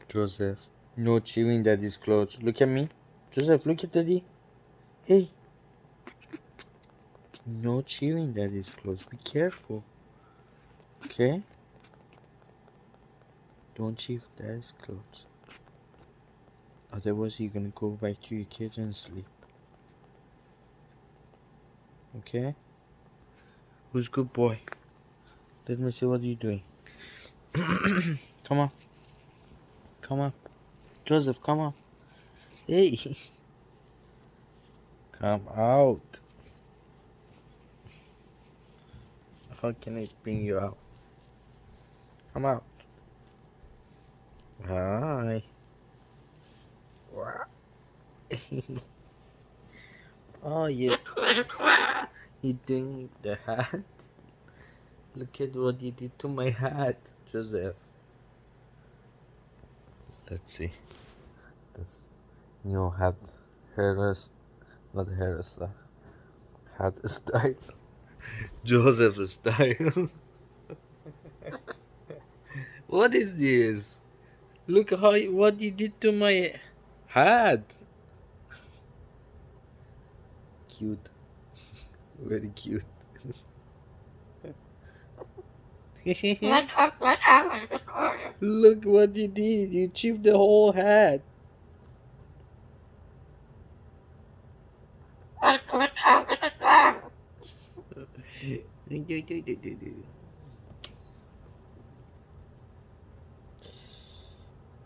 Joseph, no chewing daddy's clothes. Look at me. Joseph, look at daddy. Hey, no chewing daddy's clothes. Be careful. Okay? Don't chew daddy's clothes. Otherwise, you're gonna go back to your cage and sleep. Okay? Who's good boy? Let me see what you're doing. Come on. Come on. Joseph, come on. Hey. Come out. How can I bring you out? Come out. Hi. Oh, you doing the hat? Look at what you did to my hat, Joseph. Let's see. That's new hat, not hairstyle, hat style. Joseph style. What is this? Look what you did to my hat. Cute. Very cute. Look what you did. You chipped the whole hat.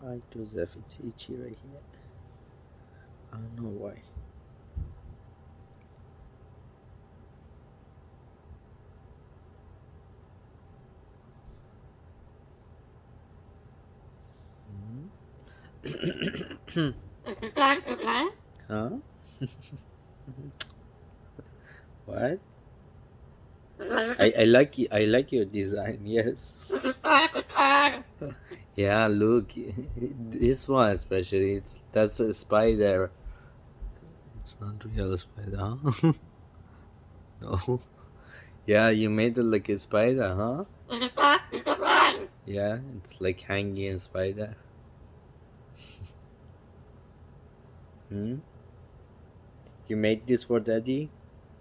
Hi, Joseph. It's itchy right here. I don't know why. Huh? What? I like your design. Yes. Yeah. Look, this one especially. That's a spider. It's not real spider, huh? No. Yeah, you made it like a spider, huh? Yeah, it's like hanging spider. Hmm? You made this for daddy?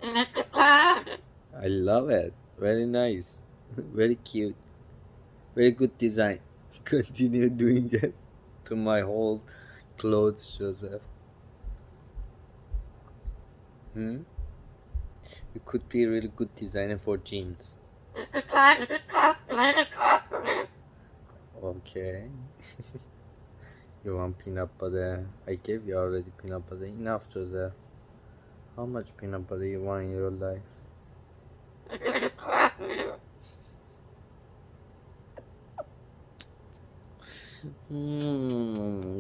I love it. Very nice. Very cute. Very good design. Continue doing it to my whole clothes, Joseph. Hmm? You could be a really good designer for jeans. Okay. You want peanut butter? I gave you already peanut butter. Enough, Joseph. How much peanut butter you want in your life?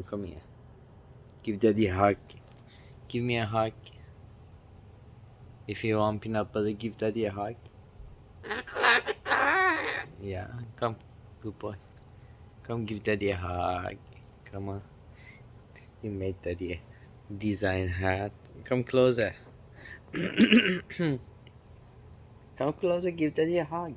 Come here. Give daddy a hug. Give me a hug. If you want peanut butter, give daddy a hug. Yeah, come. Good boy. Come give daddy a hug. Come on. You made daddy a design hat. Come closer. Come closer, give daddy a hug.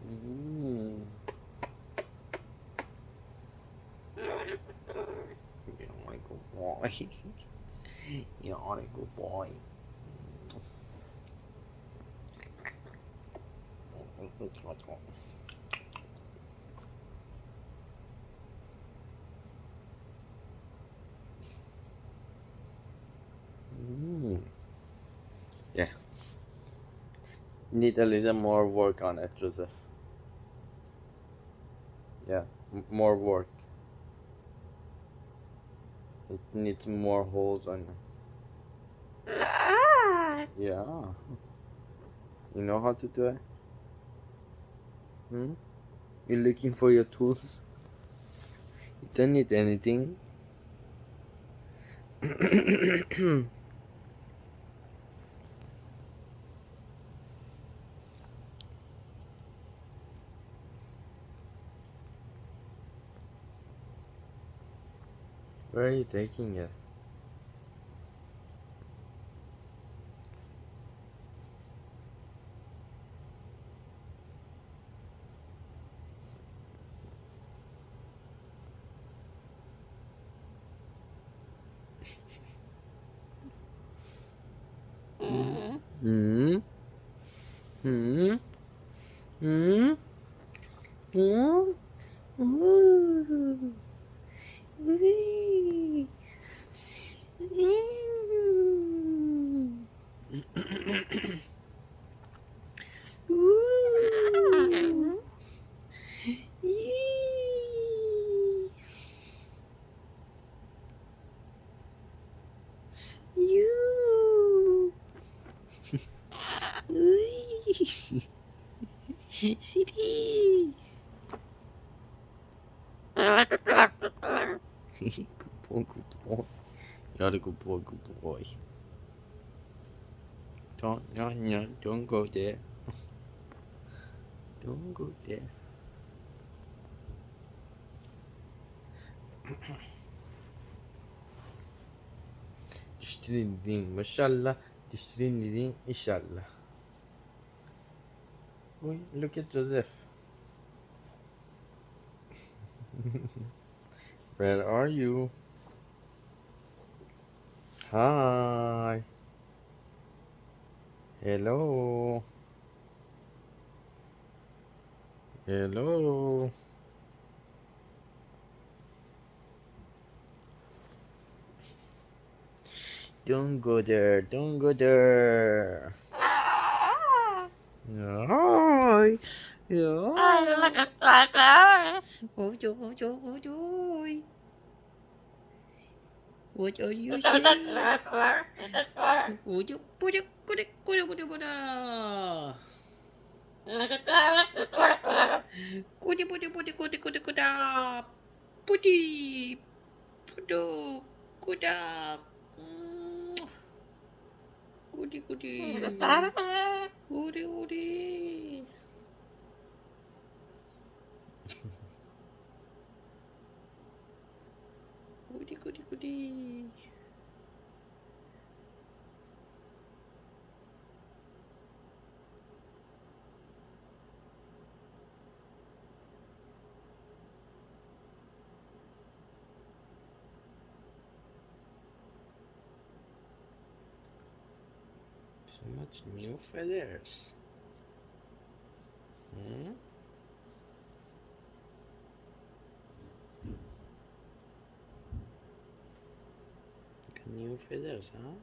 Mm. You're a good boy. You're a good boy. Let's go. Yeah. Need a little more work on it, Joseph. Yeah, more work. It needs more holes on it. Yeah. You know how to do it? Hmm? You're looking for your tools? You don't need anything. Where are you taking it? Hmm? Hmm? Hmm? Hmm? Ooh. Ooh. Ooh. Yee. You. Ooh. City. Good boy, good boy. You're a good boy, good boy. Don't go there. Don't go there. تشترين دين ما شاء الله تشترين دين إن شاء الله. Wait, look at Joseph. Where are you? Hi. Hello. Hello. Don't go there. Don't go there. Hi. Hi. Ôi trời ơi trời ơi trời. Ôi trời ơi trời. Ôi trời ôi trời ôi trời ôi trời ôi trời ôi trời. Ôi trời ôi trời ôi trời ôi trời ôi trời ôi trời. Putih. Putu. Kuda. Kudi kudi. Kudi kudi. Kudi kudi kudi. So much new feathers. Hmm? New feathers, huh?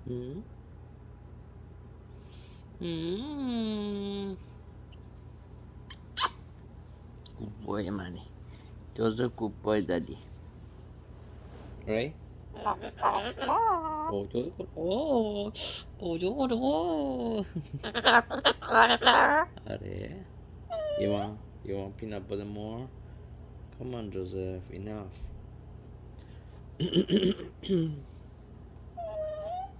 Hmm? Hmm. Good boy, Manny. Joseph, good boy, Daddy. Right? Oh, Joseph. Oh, oh, Joseph. Oh. Are you want peanut butter more? Come on, Joseph. Enough.